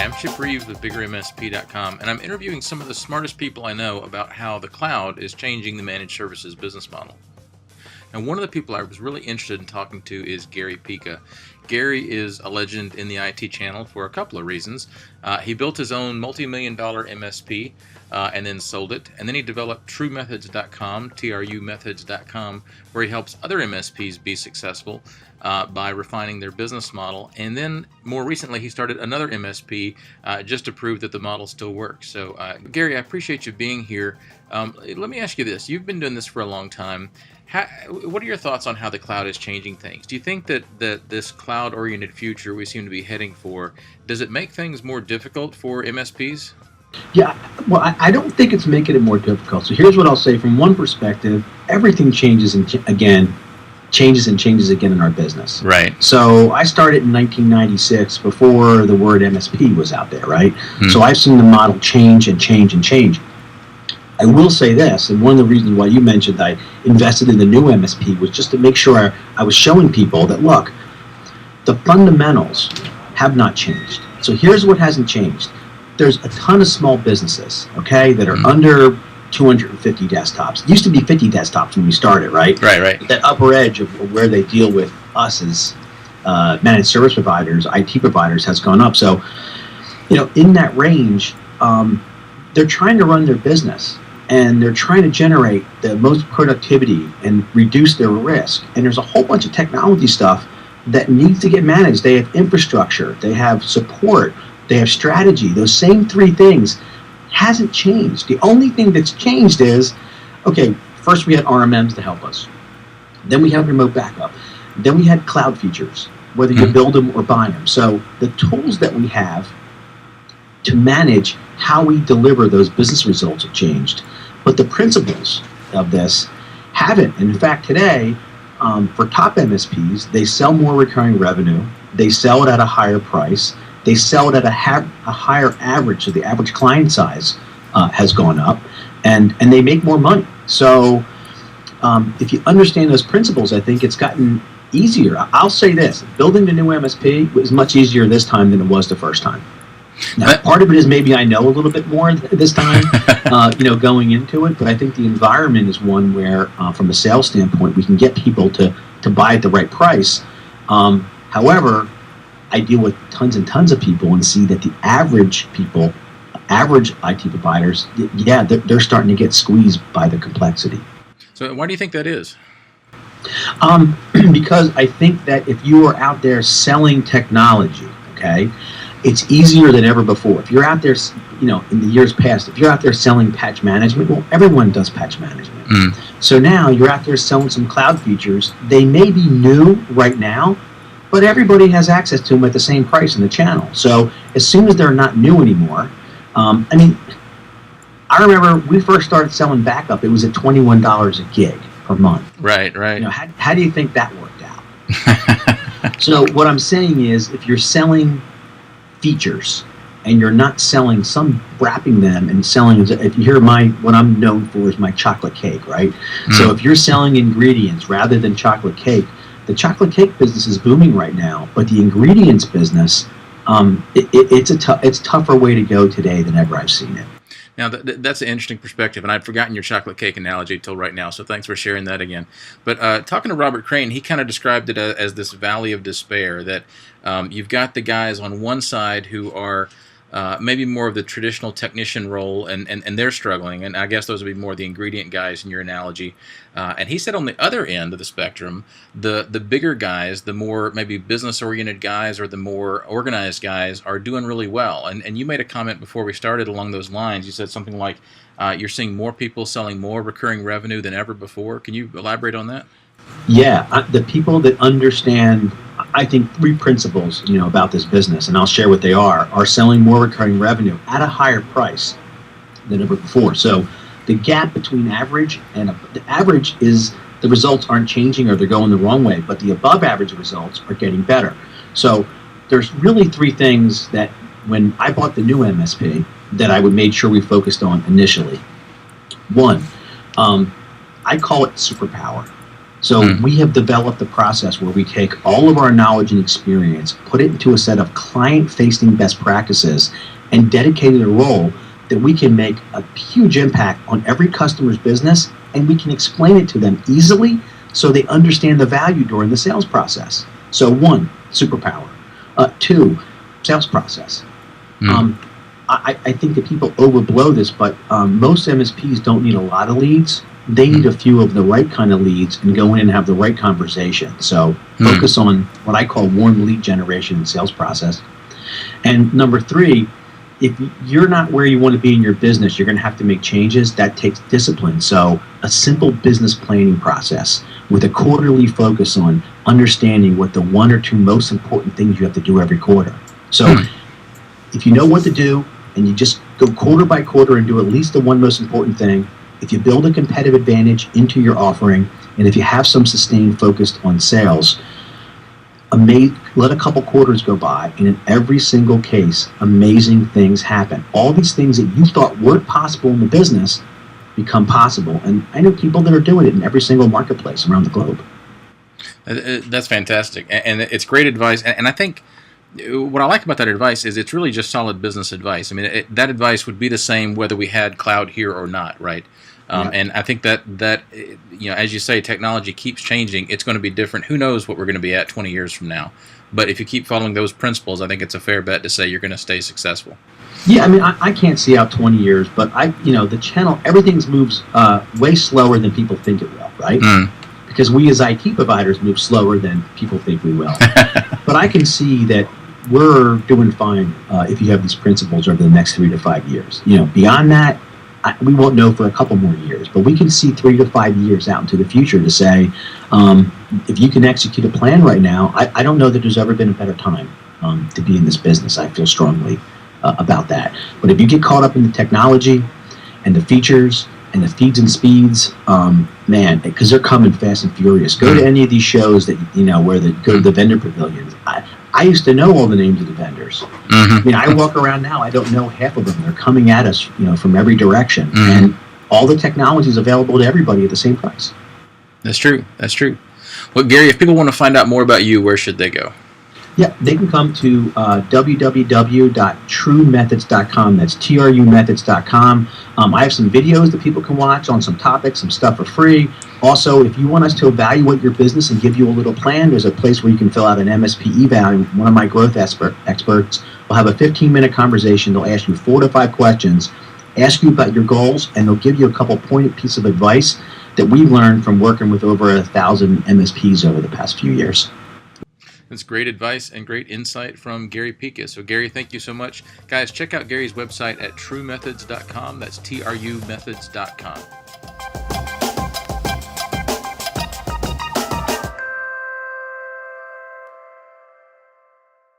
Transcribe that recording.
I'm Chip Reaves with BiggerMSP.com, and I'm interviewing some of the smartest people I know about how the cloud is changing the managed services business model. And one of the people I was really interested in talking to is Gary Pica. Gary is a legend in the IT channel for a couple of reasons. He built his own multi-million-dollar MSP and then sold it. And then he developed TrueMethods.com, TRUmethods.com, where he helps other MSPs be successful by refining their business model. And then more recently, he started another MSP just to prove that the model still works. So, Gary, I appreciate you being here. Let me ask you this. You've been doing this for a long time. What are your thoughts on how the cloud is changing things? Do you think that this cloud-oriented future we seem to be heading for, does it make things more difficult for MSPs? Yeah, well, I don't think it's making it more difficult. So here's what I'll say. From one perspective, everything changes and changes again in our business. Right. So I started in 1996 before the word MSP was out there, right? Hmm. So I've seen the model change and change and change. I will say this, and one of the reasons why you mentioned I invested in the new MSP was just to make sure I was showing people that, look, the fundamentals have not changed. So here's what hasn't changed. There's a ton of small businesses, okay, that are under 250 desktops. It used to be 50 desktops when we started, right? Right. That upper edge of where they deal with us as managed service providers, IT providers, has gone up. So, in that range, they're trying to run their business. And they're trying to generate the most productivity and reduce their risk. And there's a whole bunch of technology stuff that needs to get managed. They have infrastructure, they have support, they have strategy. Those same three things hasn't changed. The only thing that's changed is, okay, first we had RMMs to help us. Then we had remote backup. Then we had cloud features, whether you build them or buy them. So the tools that we have to manage how we deliver those business results have changed. But the principles of this haven't. And in fact, today, for top MSPs, they sell more recurring revenue. They sell it at a higher price. They sell it at a higher average. So the average client size has gone up. And they make more money. So if you understand those principles, I think it's gotten easier. I'll say this. Building the new MSP was much easier this time than it was the first time. Now, part of it is maybe I know a little bit more this time, going into it, but I think the environment is one where, from a sales standpoint, we can get people to buy at the right price. However, I deal with tons and tons of people and see that the average IT providers, they're starting to get squeezed by the complexity. So why do you think that is? Because I think that if you are out there selling technology, okay, it's easier than ever before. If you're out there, in the years past, if you're out there selling patch management, well, everyone does patch management. So now you're out there selling some cloud features. They may be new right now, but everybody has access to them at the same price in the channel. So as soon as they're not new anymore, I remember we first started selling backup. It was at $21 a gig per month. Right. How do you think that worked out? So what I'm saying is, if you're selling features and you're not selling wrapping them and selling, if you hear what I'm known for is my chocolate cake, right? So if you're selling ingredients rather than chocolate cake, the chocolate cake business is booming right now, but the ingredients business, it's tougher way to go today than ever I've seen it. Now, that's an interesting perspective, and I'd forgotten your chocolate cake analogy until right now, so thanks for sharing that again. But talking to Robert Crane, he kind of described it as this valley of despair, that you've got the guys on one side who are maybe more of the traditional technician role, and they're struggling, and I guess those would be more the ingredient guys in your analogy. And he said on the other end of the spectrum, the bigger guys, the more maybe business-oriented guys or the more organized guys are doing really well. And you made a comment before we started along those lines. You said something like you're seeing more people selling more recurring revenue than ever before. Can you elaborate on that? Yeah, the people that understand, I think, three principles, about this business, and I'll share what they are selling more recurring revenue at a higher price than ever before. So the gap between average and the average is the results aren't changing or they're going the wrong way, but the above average results are getting better. So there's really three things that when I bought the new MSP that I would make sure we focused on initially. One, I call it superpower. So we have developed a process where we take all of our knowledge and experience, put it into a set of client-facing best practices, and dedicated a role that we can make a huge impact on every customer's business, and we can explain it to them easily so they understand the value during the sales process. So 1, superpower. 2, sales process. I think that people overblow this, but most MSPs don't need a lot of leads. They need a few of the right kind of leads and go in and have the right conversation. So focus on what I call warm lead generation and sales process. And number 3, if you're not where you want to be in your business, you're going to have to make changes. That takes discipline. So a simple business planning process with a quarterly focus on understanding what the 1 or 2 most important things you have to do every quarter. So if you know what to do and you just go quarter by quarter and do at least the 1 most important thing, if you build a competitive advantage into your offering, and if you have some sustained focus on sales, let a couple quarters go by, and in every single case, amazing things happen. All these things that you thought weren't possible in the business become possible. And I know people that are doing it in every single marketplace around the globe. That's fantastic. And it's great advice. And I think what I like about that advice is it's really just solid business advice. I mean, that advice would be the same whether we had cloud here or not, right? And I think that as you say, technology keeps changing. It's going to be different. Who knows what we're going to be at 20 years from now? But if you keep following those principles, I think it's a fair bet to say you're going to stay successful. Yeah, I mean, I can't see out 20 years, but the channel, everything moves way slower than people think it will, right? Because we as IT providers move slower than people think we will. But I can see that we're doing fine if you have these principles over the next 3 to 5 years. Beyond that, we won't know for a couple more years, but we can see 3 to 5 years out into the future to say, if you can execute a plan right now, I don't know that there's ever been a better time to be in this business. I feel strongly about that. But if you get caught up in the technology and the features and the feeds and speeds, man, because they're coming fast and furious. Go to any of these shows that where they go to the vendor pavilions. I used to know all the names of the vendors. I mean, I walk around now, I don't know half of them. They're coming at us, from every direction, and all the technology is available to everybody at the same price. That's true. Well, Gary, if people want to find out more about you, where should they go? Yeah, they can come to www.truemethods.com. That's trumethods.com. I have some videos that people can watch on some topics, some stuff for free. Also, if you want us to evaluate your business and give you a little plan, there's a place where you can fill out an MSP eval. One of my growth experts will have a 15-minute conversation. They'll ask you 4 to 5 questions, ask you about your goals, and they'll give you a couple pointed pieces of advice that we've learned from working with over 1,000 MSPs over the past few years. That's great advice and great insight from Gary Pica. So, Gary, thank you so much. Guys, check out Gary's website at truemethods.com. That's trumethods.com.